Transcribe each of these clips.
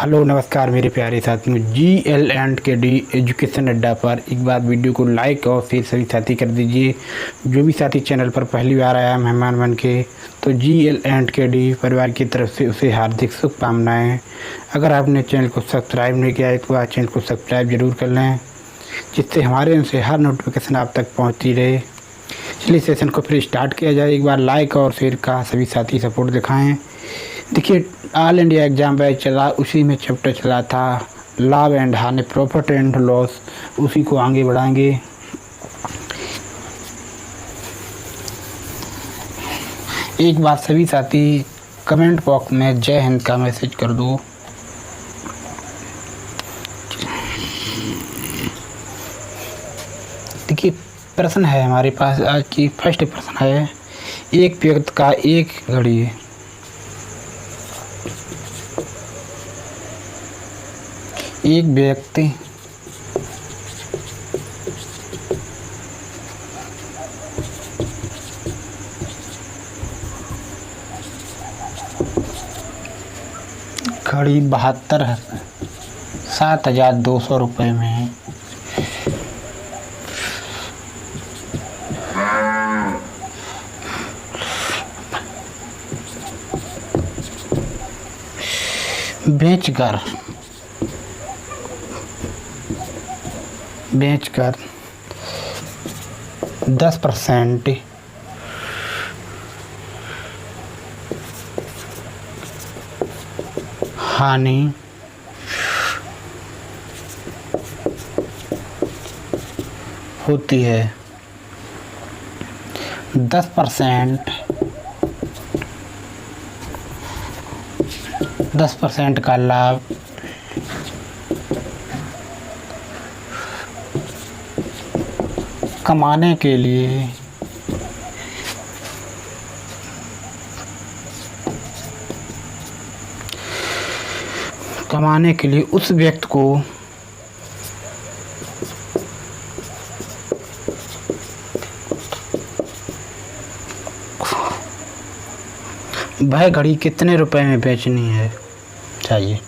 Hello नमस्कार मेरे प्यारे साथियों, GL&KD एजुकेशन अड्डा पर एक बार वीडियो को लाइक और फिर सभी साथी कर दीजिए। जो भी साथी चैनल पर पहली बार आया मेहमान बन के, तो GL&KD परिवार की तरफ से उसे हार्दिक शुभकामनाएं। अगर आपने चैनल को सब्सक्राइब नहीं किया है तो आप चैनल को सब्सक्राइब जरूर कर लें, जिससे हमारे उनसे हर नोटिफिकेशन आप तक पहुँचती रहे। चलिए सेशन को फिर स्टार्ट किया जाए। एक बार लाइक और शेयर का सभी साथी सपोर्ट दिखाएं। देखिए, ऑल इंडिया एग्ज़ाम बैच चला, उसी में चैप्टर चला था लॉ एंड हानि, प्रॉफिट एंड लॉस, उसी को आगे बढ़ाएंगे। एक बार सभी साथी कमेंट बॉक्स में जय हिंद का मैसेज कर दो। देखिए, प्रश्न है हमारे पास आज की फर्स्ट प्रश्न है, एक व्यक्ति का एक घड़ी एक व्यक्ति घड़ी 72,7,200 रुपये में है। बेचकर 10% हानि होती है। 10% का लाभ कमाने के लिए उस व्यक्ति को वह घड़ी कितने रुपए में बेचनी है चाहिए।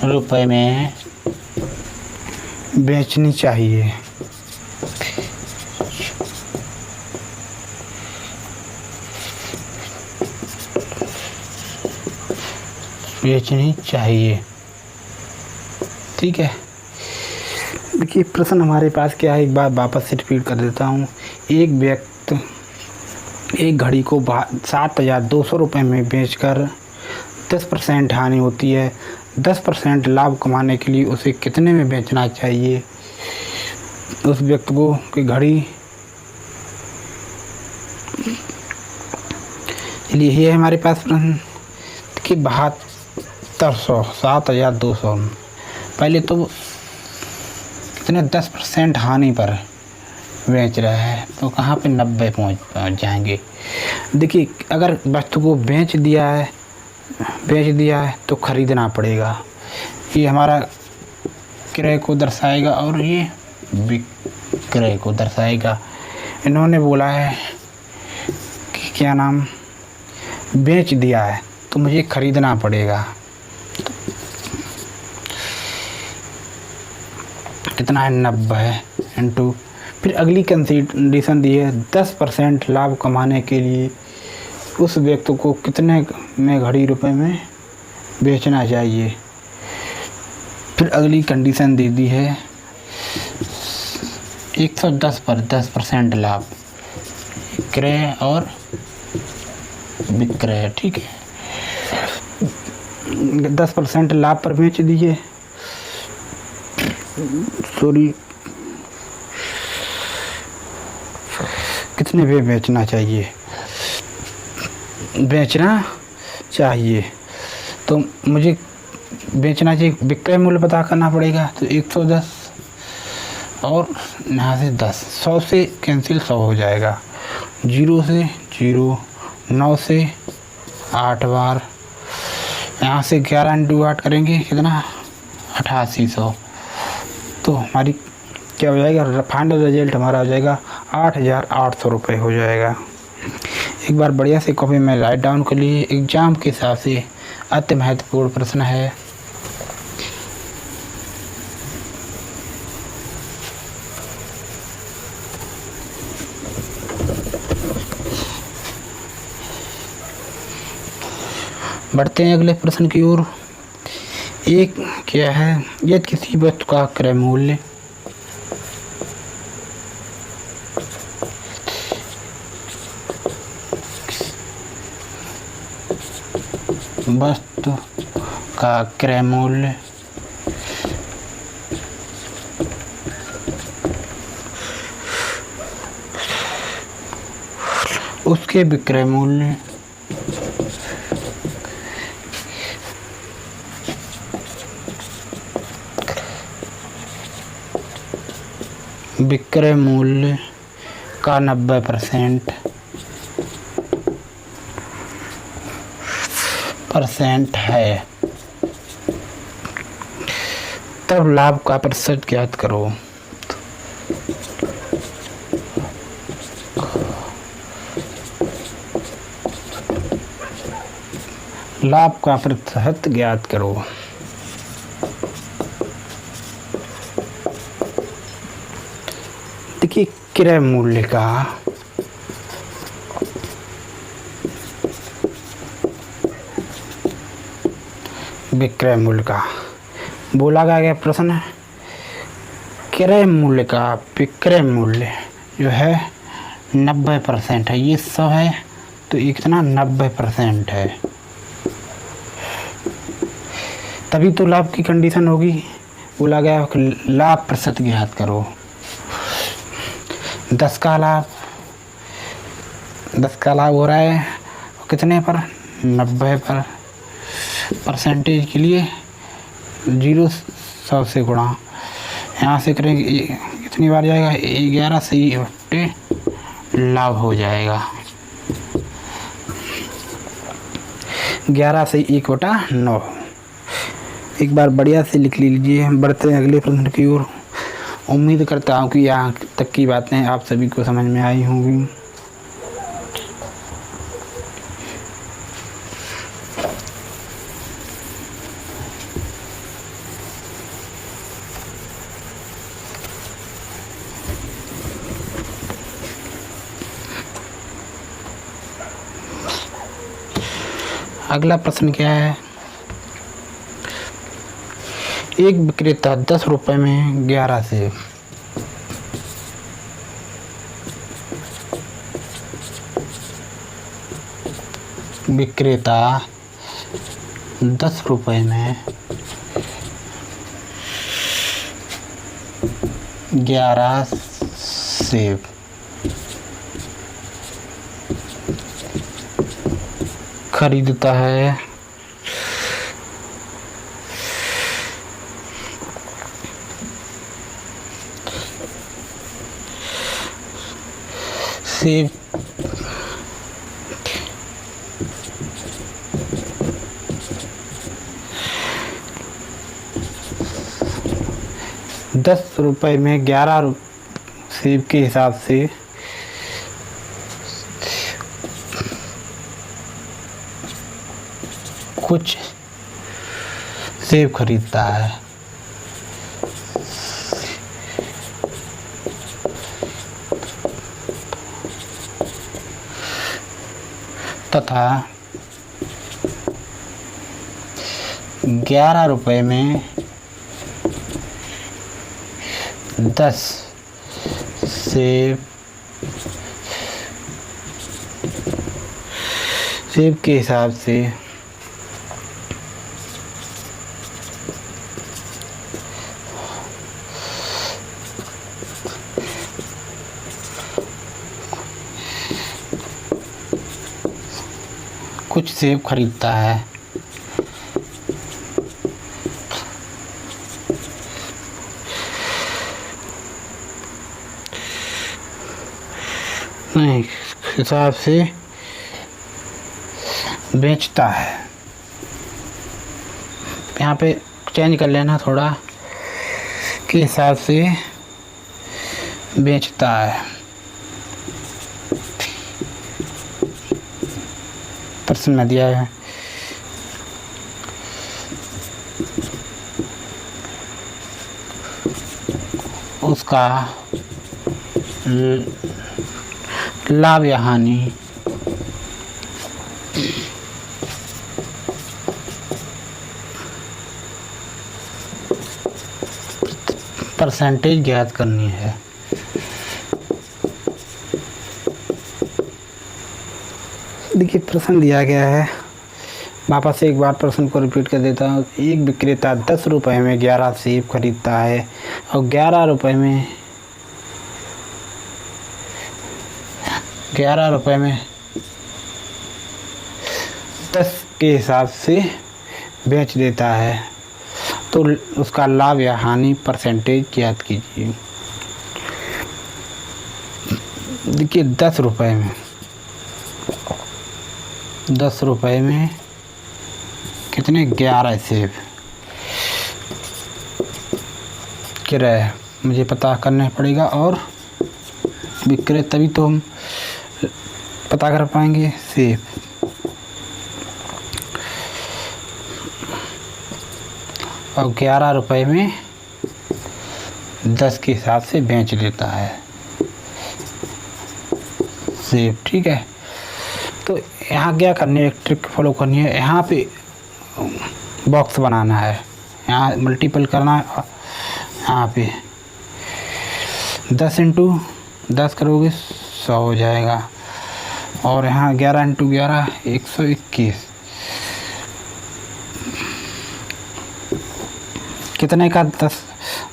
रुपए में बेचनी चाहिए। ठीक है। देखिए, प्रश्न हमारे पास क्या है, एक बार वापस से रिपीट कर देता हूँ। एक व्यक्ति एक घड़ी को 7,200 रुपये में बेचकर 10% हानि होती है। 10% लाभ कमाने के लिए उसे कितने में बेचना चाहिए उस व्यक्ति को कि घड़ी। चलिए, ये है हमारे पास प्रश्न कि 7,200 पहले तो कितने 10% हानि पर बेच रहा है, तो कहाँ पे 90 पहुँच जाएंगे। देखिए, अगर वस्तु को बेच दिया है तो ख़रीदना पड़ेगा। ये हमारा क्रय को दर्शाएगा और ये विक्रय को दर्शाएगा। इन्होंने बोला है कि क्या नाम, बेच दिया है तो मुझे ख़रीदना पड़ेगा। कितना है, 90 इंटू, फिर अगली कंडीशन दी है 10% लाभ कमाने के लिए उस व्यक्ति को कितने में घड़ी रुपए में बेचना चाहिए। फिर अगली कंडीशन दे दी है 110 पर 10% लाभ, क्रय और विक्रय। ठीक है, 10% लाभ पर बेच दीजिए। कितने पे बेचना चाहिए तो मुझे बेचना चाहिए, विक्रय मूल्य पता करना पड़ेगा। तो 110 और यहाँ से 10, 100 से कैंसिल 100 हो जाएगा। 0 से 0, 9 से 8 बार, यहाँ से 11 इंटू 8 करेंगे कितना, 8800। तो हमारी क्या हो जाएगा, फाइनल रिजल्ट हमारा हो जाएगा 8,800 रुपये हो जाएगा। एक बार बढ़िया से कॉपी में राइट डाउन कर लिए। एग्ज़ाम के हिसाब से अति महत्वपूर्ण प्रश्न है। बढ़ते हैं अगले प्रश्न की ओर। एक क्या है, यदि किसी वस्तु का क्रय मूल्य वस्तु का क्रय मूल्य उसके विक्रय मूल्य विक्रय मूल्य का 90% है, तब लाभ का प्रतिशत ज्ञात करो। लाभ का प्रतिशत ज्ञात करो। देखिए, क्रय मूल्य का विक्रय मूल्य का बोला गया प्रश्न है। क्रय मूल्य का विक्रय मूल्य जो है 90% है। ये 100 है तो इतना 90% है, तभी तो लाभ की कंडीशन होगी। बोला गया लाभ प्रतिशत ज्ञात करो। 10 का लाभ हो रहा है कितने पर, 90 पर। परसेंटेज के लिए 0 100 से गुणा, यहाँ से करेंगे कितनी बार जाएगा, 11 से ही लाभ हो जाएगा। 11 से 1/9। एक बार बढ़िया से लिख लीजिए। बढ़ते हैं अगले प्रश्न की ओर। उम्मीद करता हूँ कि यहाँ तक की बातें आप सभी को समझ में आई होंगी। अगला प्रश्न क्या है। एक विक्रेता 10 रुपए में 11 सेब विक्रेता 10 रुपए में 11 सेब खरीदता है। सेब ₹10 में 11 सेब के हिसाब से कुछ सेब खरीदता है, तथा 11 रुपए में 10 सेब के हिसाब से कुछ सेब खरीदता है। नहीं, हिसाब से बेचता है। यहाँ पे चेंज कर लेना थोड़ा, के हिसाब से बेचता है। प्रश्न में दिया है। उसका लाभ या हानि परसेंटेज ज्ञात करनी है। देखिए प्रश्न दिया गया है, वापस एक बार प्रश्न को रिपीट कर देता हूँ। एक विक्रेता 10 रुपये में 11 सेब खरीदता है और 11 रुपये में 10 के हिसाब से बेच देता है, तो उसका लाभ या हानि परसेंटेज ज्ञात कीजिए। देखिए 10 रुपये में कितने 11 सेब किराया मुझे पता करना पड़ेगा और विक्रय, तभी तो हम पता कर पाएंगे सेब। और 11 रुपये में 10 के हिसाब से बेच लेता है सेब। ठीक है, तो यहाँ क्या करनी है, एक ट्रिक फॉलो करनी है। यहाँ पे बॉक्स बनाना है, यहाँ मल्टीपल करना है। यहाँ पे 10 इंटू 10 करोगे 100 हो जाएगा, और यहाँ 11 इंटू 11 121। कितने का 10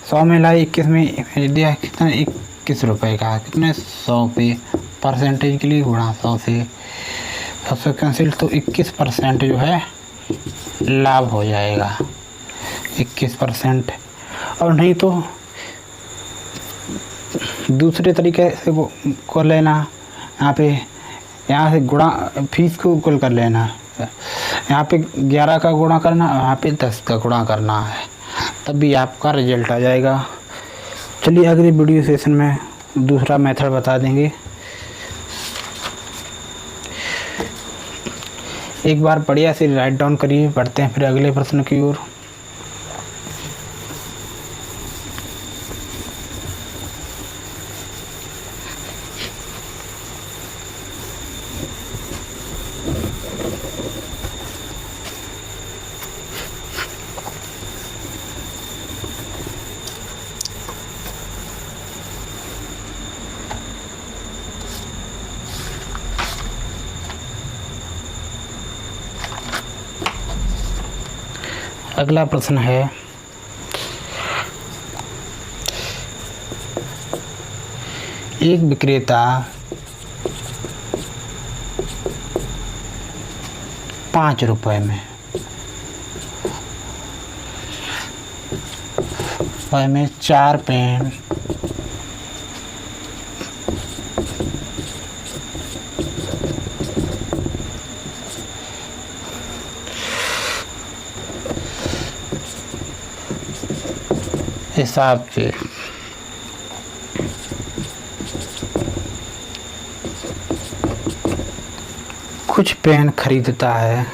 100 में लाई 21 में दिया, कितना 21 रुपये का, कितने 100 पे परसेंटेज के लिए गुणा 100 से 100 कैंसिल, तो 21% जो है लाभ हो जाएगा 21%। और नहीं तो दूसरे तरीके से कर लेना, यहाँ से गुणा फीस को कुल कर लेना। यहाँ पे 11 का गुणा करना, यहाँ पे 10 का गुणा करना है, तभी आपका रिजल्ट आ जाएगा। चलिए अगले वीडियो सेशन में दूसरा मेथड बता देंगे। एक बार बढ़िया से राइट डाउन करिए, बढ़ते हैं फिर अगले प्रश्न की ओर। अगला प्रश्न है, एक विक्रेता 5 रुपये में 4 पेन हिसाब से कुछ पेन खरीदता है,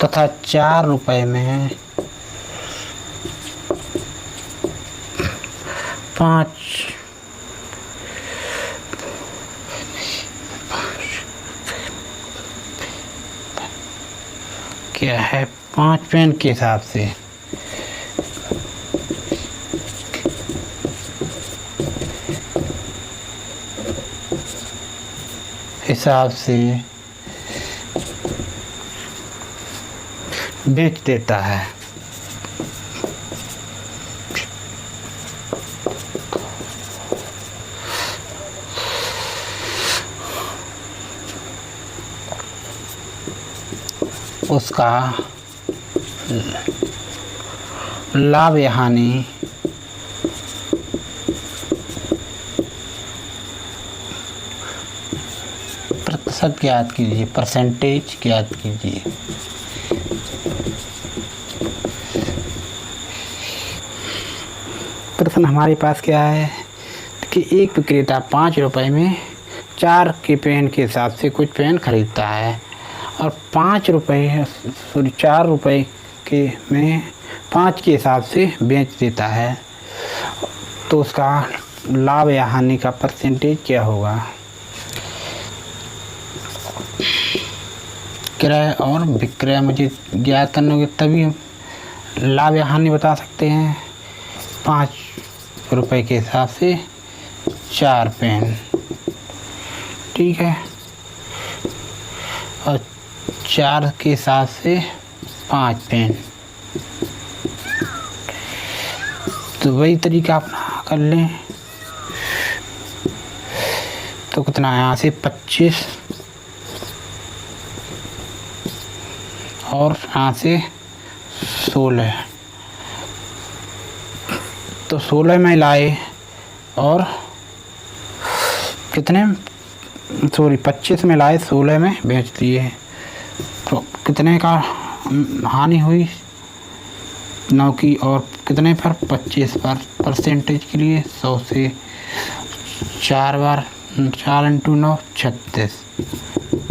तथा 4 रुपये में 5 क्या है 5 पेन के हिसाब से बेच देता है। उसका लाभ या हानि प्रतिशत ज्ञात कीजिए, परसेंटेज ज्ञात कीजिए। प्रश्न हमारे पास क्या है कि एक विक्रेता 5 रुपए में 4 के पेन के हिसाब से कुछ पेन खरीदता है और 4 रुपए के में 5 के हिसाब से बेच देता है, तो उसका लाभ या हानि का परसेंटेज क्या होगा। क्रय और विक्रय मुझे ज्ञात करने होंगे, तभी लाभ या हानि बता सकते हैं। 5 रुपए के हिसाब से 4 पेन, ठीक है, और 4 के हिसाब से 5 पेन, तो वही तरीका अपना कर लें। तो कितना है यहाँ से 25 और यहाँ से 16, तो 16 में लाए और कितने 25 में लाए, 16 में बेच दिए, तो कितने का हानि हुई 9 की, और कितने पर 25 पर। परसेंटेज के लिए 100 से 4 बार 4 × 9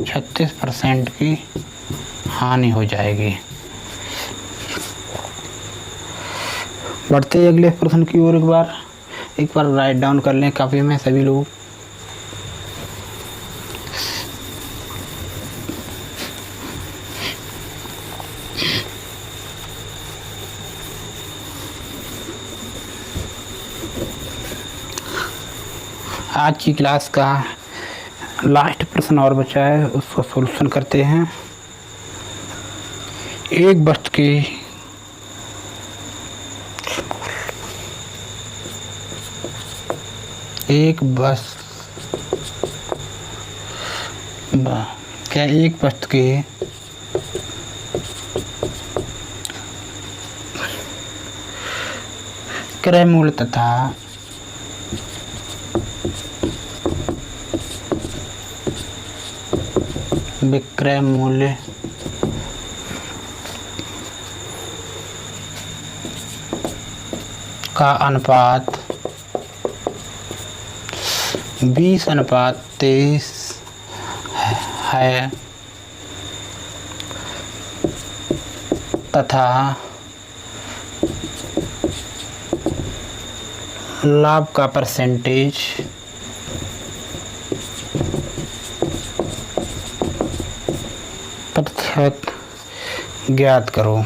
36% की हानि हो जाएगी। बढ़ते हैं अगले प्रश्न की ओर। एक बार राइट डाउन कर लें कॉपी में सभी लोग। आज की क्लास का लास्ट प्रश्न और बचा है, उसको सॉल्यूशन करते हैं। एक वस्तु के क्रय मूल्य तथा विक्रय मूल्य का अनुपात 20:23 है तथा लाभ का परसेंटेज प्रतिशत ज्ञात करो।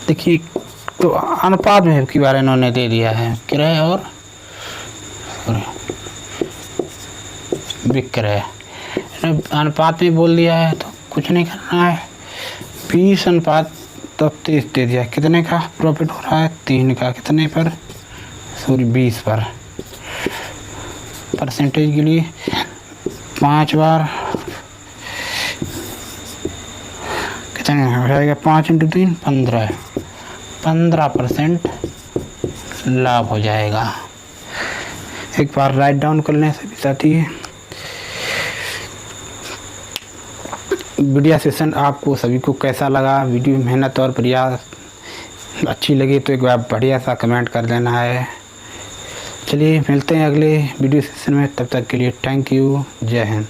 देखिए, तो अनुपात में के बारे में इन्होंने दे दिया है, क्रय और विक्रय अनुपात में बोल दिया है, तो कुछ नहीं करना है। 20:23 दे दिया, कितने का प्रॉफिट हो रहा है, 3 का, कितने पर 20 पर। परसेंटेज के लिए 5 बार कितने हो जाएगा, 5 × 3 15% लाभ हो जाएगा। एक बार राइट डाउन कर लें सभी साथी। वीडियो सेशन आपको सभी को कैसा लगा, वीडियो मेहनत और प्रयास अच्छी लगी तो एक बार बढ़िया सा कमेंट कर देना है। चलिए मिलते हैं अगले वीडियो सेशन में, तब तक के लिए थैंक यू, जय हिंद।